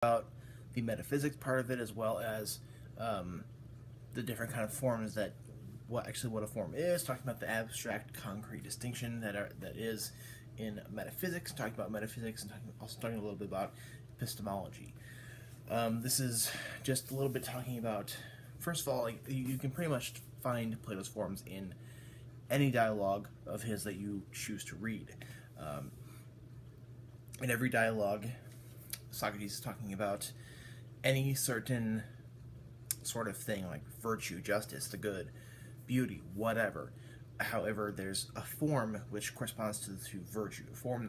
about the metaphysics part of it, as well as the different kind of forms that what a form is, talking about the abstract concrete distinction that is in metaphysics, talking about metaphysics, and also talking a little bit about epistemology. This is just a little bit talking about, first of all, like, you can pretty much find Plato's Forms in any dialogue of his that you choose to read. In every dialogue, Socrates is talking about any certain sort of thing, like virtue, justice, the good, beauty, whatever. However, there's a form which corresponds to virtue, a form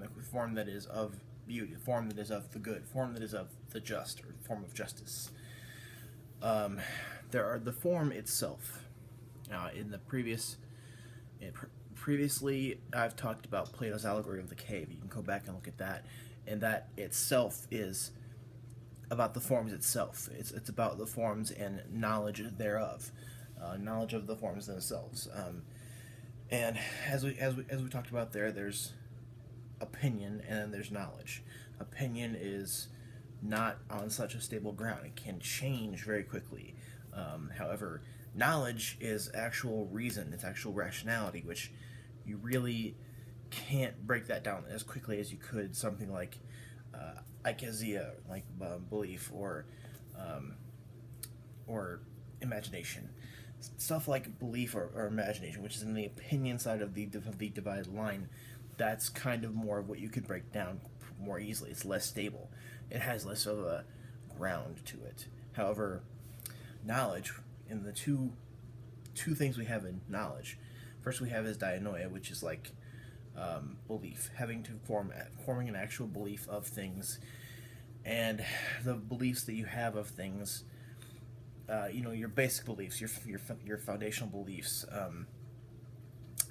that is of beauty, a form that is of the good, a form that is of the just, or form of justice. There are the form itself. Previously, I've talked about Plato's allegory of the cave. You can go back and look at that, and that itself is about the forms itself. It's about the forms and knowledge thereof, knowledge of the forms themselves. And as we talked about there's opinion and then there's knowledge. Opinion is not on such a stable ground; it can change very quickly. However, knowledge is actual reason, it's actual rationality, which you really can't break that down as quickly as you could something like ikesia, like belief, or imagination. Stuff like belief or imagination, which is in the opinion side of the divided line, that's kind of more of what you could break down more easily. It's less stable. It has less of a ground to it. However, knowledge, in the two things we have in knowledge, first we have is dianoia, which is like belief, having to forming an actual belief of things, and the beliefs that you have of things, your basic beliefs, your foundational beliefs,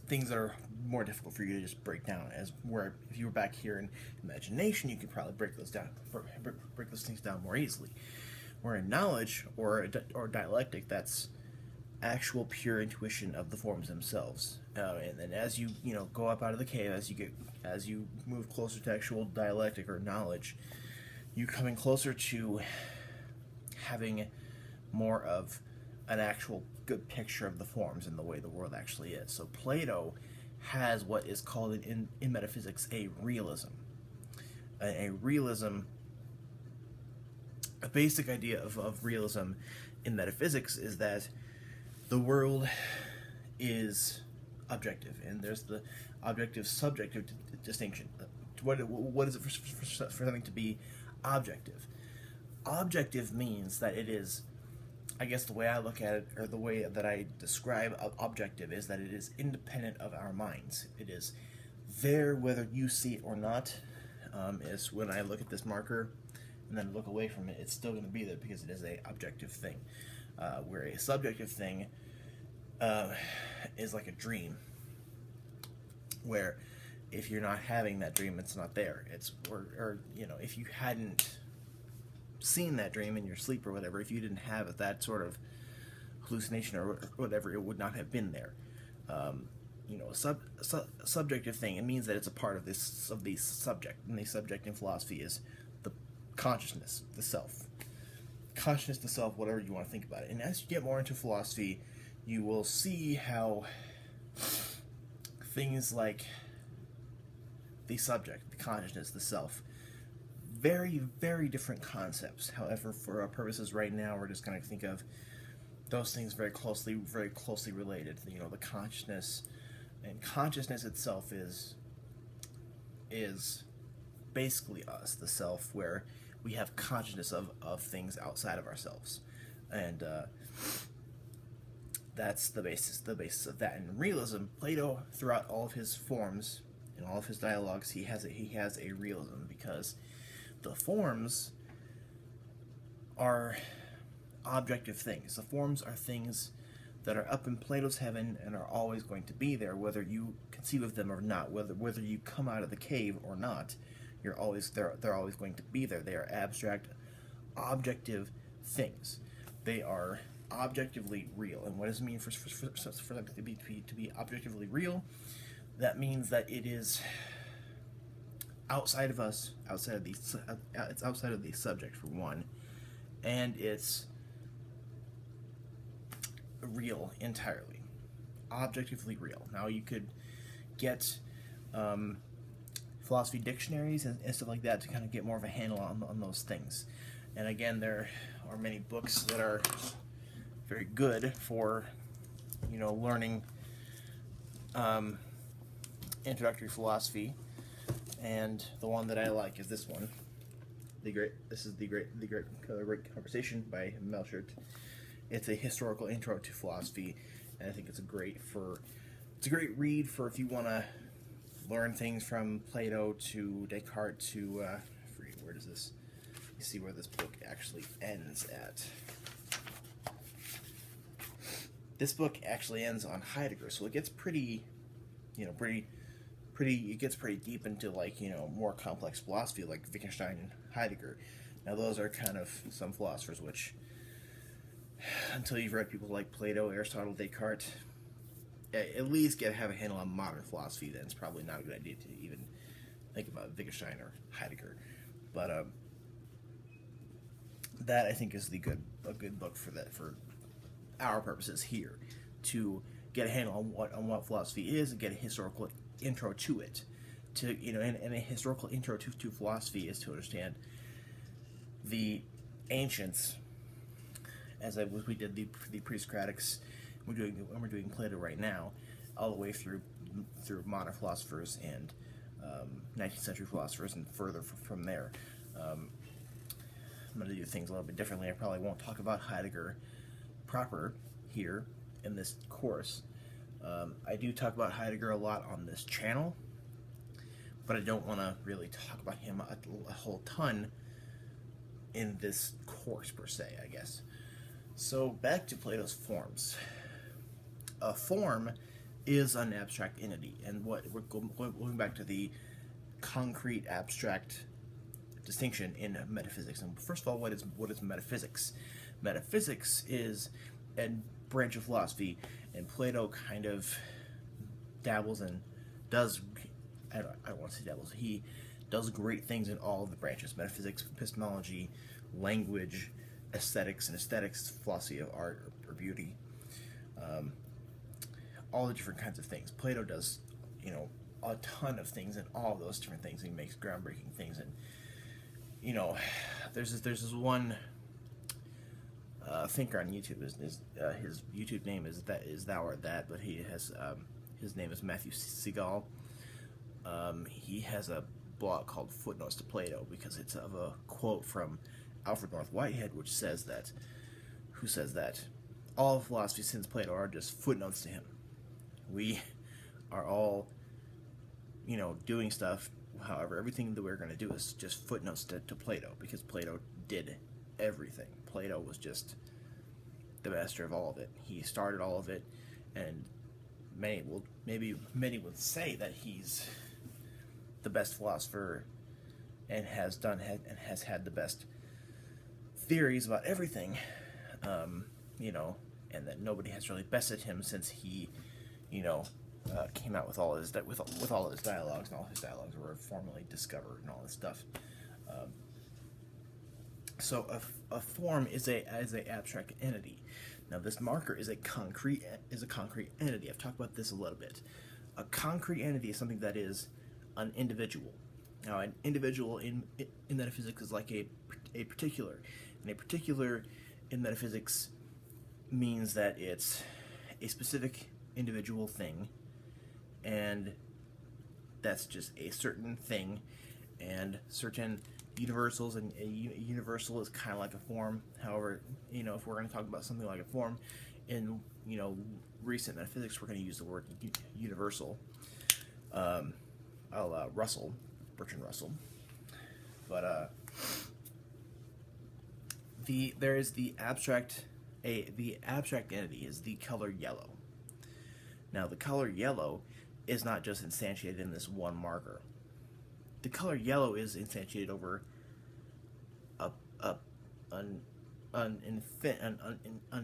things that are more difficult for you to just break down. As where if you were back here in imagination, you could probably break those things down more easily. Where in knowledge or dialectic, that's actual pure intuition of the forms themselves. And then as you go up out of the cave, as you move closer to actual dialectic or knowledge, you're coming closer to having more of an actual good picture of the forms and the way the world actually is. So Plato has what is called in metaphysics a realism. A realism, a basic idea of realism in metaphysics is that the world is objective, and there's the objective-subjective distinction. What is it for something to be objective? Objective means that it is, I guess the way I look at it, or the way that I describe objective, is that it is independent of our minds. It is there whether you see it or not. Is when I look at this marker and then look away from it, it's still going to be there because it is a objective thing. Where a subjective thing is like a dream, where if you're not having that dream, it's not there. It's or if you hadn't seen that dream in your sleep or whatever, if you didn't have that sort of hallucination or whatever, it would not have been there. A subjective thing, it means that it's a part of the subject, and the subject in philosophy is the consciousness, the self. Consciousness, the self, whatever you want to think about it. And as you get more into philosophy, you will see how things like the subject, the consciousness, the self, very, very different concepts. However, for our purposes right now, we're just going to think of those things very closely related. The consciousness, and consciousness itself is basically us, the self, where we have consciousness of things outside of ourselves, and that's the basis of that. In realism, Plato, throughout all of his forms and all of his dialogues, he has a realism, because the forms are objective things. The forms are things that are up in Plato's heaven and are always going to be there, whether you conceive of them or not, whether you come out of the cave or not. They're always going to be there. They are abstract, objective things. They are objectively real. And what does it mean for them to be objectively real? That means that it is outside of us, it's outside of the subject for one, and it's real entirely, objectively real. Now you could get philosophy dictionaries and stuff like that to kind of get more of a handle on those things. And again, there are many books that are very good for, learning introductory philosophy. And the one that I like is this one. The Great Conversation by Melchert. It's a historical intro to philosophy, and I think it's a great read for if you want to learn things from Plato to Descartes to where does this? You see where this book actually ends at. This book actually ends on Heidegger, so it gets pretty it gets pretty deep into more complex philosophy like Wittgenstein and Heidegger. Now those are kind of some philosophers which, until you've read people like Plato, Aristotle, Descartes, at least have a handle on modern philosophy, then it's probably not a good idea to even think about Wittgenstein or Heidegger. But that I think is a good book for our purposes here, to get a handle on what philosophy is and get a historical intro to it. And a historical intro to philosophy is to understand the ancients, as we did the pre-Socratics. We're doing Plato right now, all the way through modern philosophers and 19th century philosophers, and further from there. I'm going to do things a little bit differently. I probably won't talk about Heidegger proper here in this course. I do talk about Heidegger a lot on this channel, but I don't want to really talk about him a whole ton in this course per se, I guess. So back to Plato's forms. A form is an abstract entity, and we're going back to the concrete abstract distinction in metaphysics. And first of all, what is metaphysics? Metaphysics is a branch of philosophy, and Plato kind of dabbles and does. I don't want to say dabbles. He does great things in all of the branches: metaphysics, epistemology, language, aesthetics, philosophy of art or beauty. All the different kinds of things. Plato does, a ton of things in all of those different things. He makes groundbreaking things, and there's this one thinker on YouTube. His YouTube name is Thou Art That, but he has his name is Matthew Segal. He has a blog called Footnotes to Plato, because it's of a quote from Alfred North Whitehead, who says that all of philosophy since Plato are just footnotes to him. We are all, doing stuff. However, everything that we're going to do is just footnotes to Plato, because Plato did everything. Plato was just the master of all of it. He started all of it, and many would say that he's the best philosopher and has had the best theories about everything, and that nobody has really bested him since he, came out with all his dialogues, and all his dialogues were formally discovered and all this stuff. So a form is a abstract entity. Now this marker is a concrete entity. I've talked about this a little bit. A concrete entity is something that is an individual. Now an individual in metaphysics is like a particular. And a particular in metaphysics means that it's a specific individual thing, and that's just a certain thing, and certain universals, and a universal is kind of like a form. However, if we're going to talk about something like a form in recent metaphysics, we're going to use the word universal. Bertrand Russell. But there is the abstract entity is the color yellow. Now the color yellow is not just instantiated in this one marker. The color yellow is instantiated over an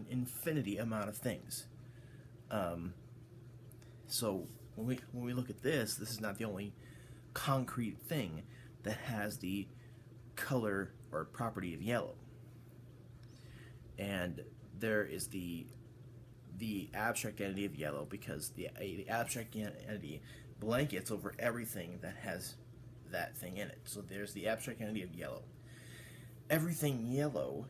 infinity amount of things. So when we look at this is not the only concrete thing. that has the color or property of yellow. And there is the abstract entity of yellow, because the abstract entity blankets over everything that has that thing in it. So there's the abstract entity of yellow. Everything yellow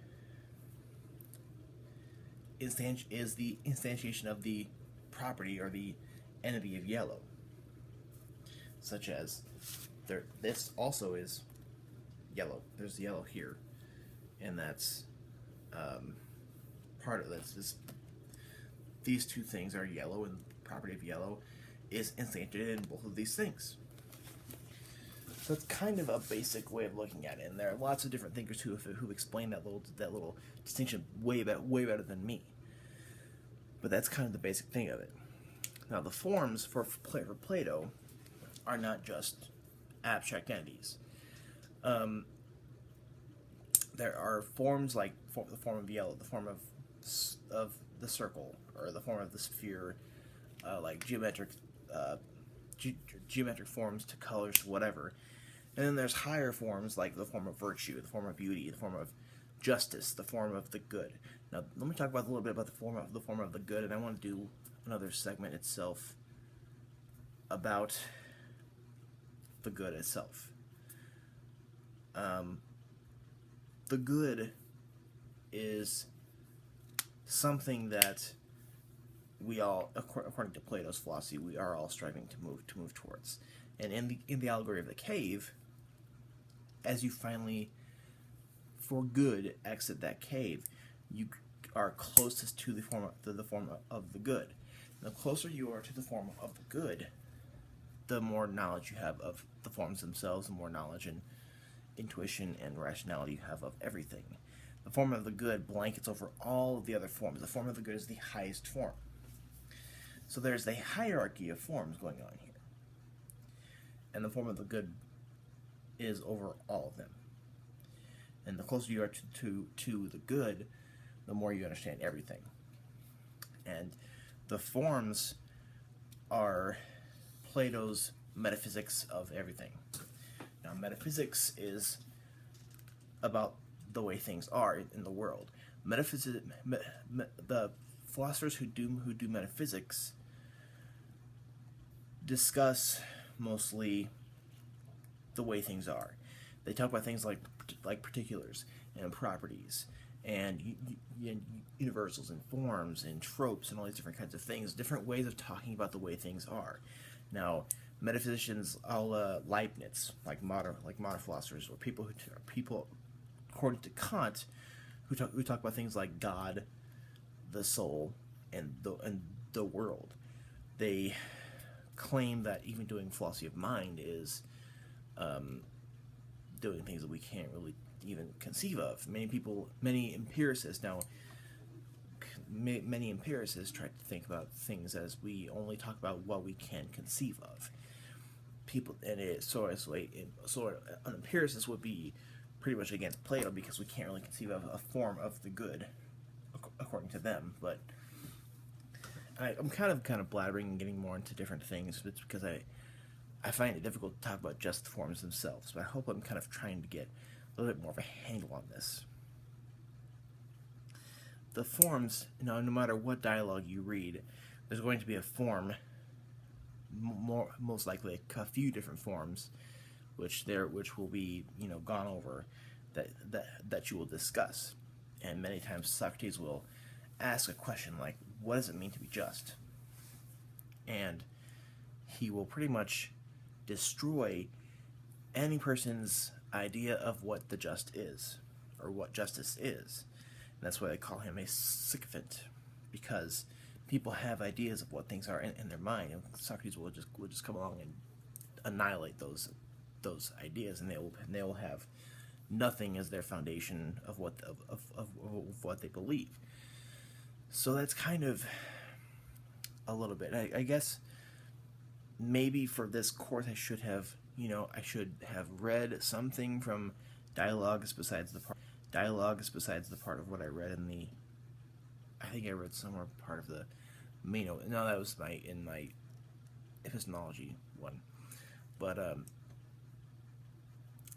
is the instantiation of the property or the entity of yellow. Such as, this also is yellow. There's yellow here, and that's part of this. These two things are yellow, and the property of yellow is instantiated in both of these things. So it's kind of a basic way of looking at it, and there are lots of different thinkers who explain that little distinction way better than me. But that's kind of the basic thing of it. Now, the forms for Plato are not just abstract entities. There are forms like the form of yellow, the form of the circle, or the form of the sphere, like geometric forms to colors, whatever. And then there's higher forms like the form of virtue, the form of beauty, the form of justice, the form of the good. Now, let me talk about a little bit about the form of the good, and I want to do another segment itself about the good itself. The good is something that we all, according to Plato's philosophy, we are all striving to move towards. And in the allegory of the cave, as you finally, for good, exit that cave, you are closest to the form of the good. And the closer you are to the form of the good, the more knowledge you have of the forms themselves, the more knowledge and intuition and rationality you have of everything. The form of the good blankets over all of the other forms. The form of the good is the highest form. So there's a hierarchy of forms going on here. And the form of the good is over all of them. And the closer you are to the good, the more you understand everything. And the forms are Plato's metaphysics of everything. Now, metaphysics is about the way things are in the world. The philosophers who do metaphysics discuss mostly the way things are. They talk about things like particulars and properties and universals and forms and tropes and all these different kinds of things, different ways of talking about the way things are. Now, metaphysicians, Leibniz, like modern philosophers, or people according to Kant, who talk about things like God, the soul, and the world. They claim that even doing philosophy of mind is doing things that we can't really even conceive of. Many empiricists try to think about things as we only talk about what we can conceive of. An empiricist would be pretty much against Plato, because we can't really conceive of a form of the good according to them. But I'm kind of blabbering and getting more into different things. It's because I find it difficult to talk about just the forms themselves, but I hope I'm kind of trying to get a little bit more of a handle on this. The forms, no matter what dialogue you read, there's going to be a form, most likely a few different forms, which will be gone over, that you will discuss. And many times Socrates will ask a question like, what does it mean to be just? And he will pretty much destroy any person's idea of what the just is, or what justice is. And that's why they call him a sycophant, because people have ideas of what things are in their mind, and Socrates will just come along and annihilate those ideas, and they will have nothing as their foundation of what they believe. So that's kind of a little bit. I guess maybe for this course I should have read something from dialogues besides the part of what I read in the. I think I read somewhere part of the Meno. No, that was in my epistemology one, but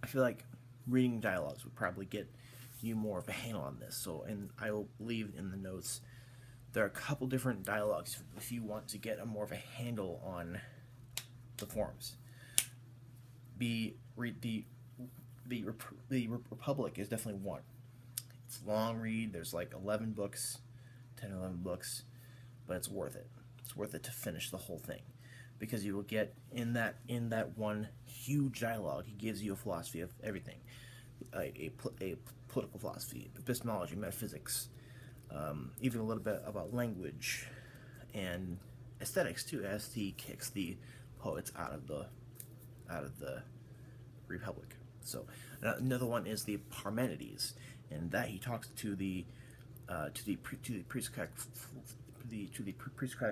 I feel like reading dialogues would probably get you more of a handle on this. So, and I will leave in the notes, there are a couple different dialogues if you want to get a more of a handle on the forms. The Republic is definitely one. It's a long read. There's like 11 books, 10 or 11 books, but it's worth it. It's worth it to finish the whole thing, because you will get in that one huge dialogue. He gives you a philosophy of everything, a political philosophy, epistemology, metaphysics, even a little bit about language and aesthetics too, as he kicks the poets out of the Republic. So another one is the Parmenides, and that he talks to the pre-Socratic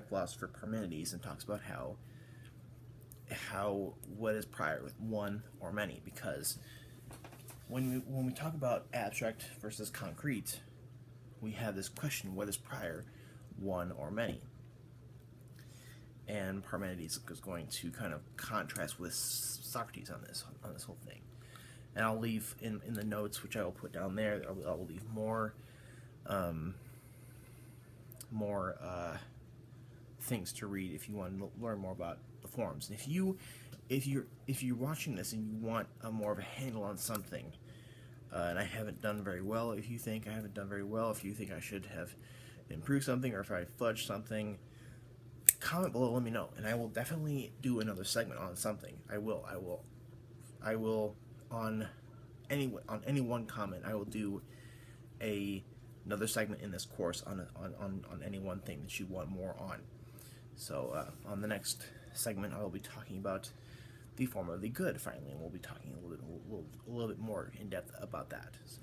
philosopher Parmenides, and talks about how what is prior with one or many, because when we talk about abstract versus concrete, we have this question: what is prior, one or many? And Parmenides is going to kind of contrast with Socrates on this whole thing. And I'll leave in the notes, which I will put down there, I will leave more things to read if you want to learn more about the forms. And if you're watching this and you want a more of a handle on something, and I haven't done very well, if you think I haven't done very well, if you think I should have improved something, or if I fudged something, comment below, let me know, and I will definitely do another segment on something. I will on any one comment, I will do another segment in this course on any one thing that you want more on. So on the next segment, I will be talking about the form of the good finally, and we'll be talking a little bit more in depth about that. So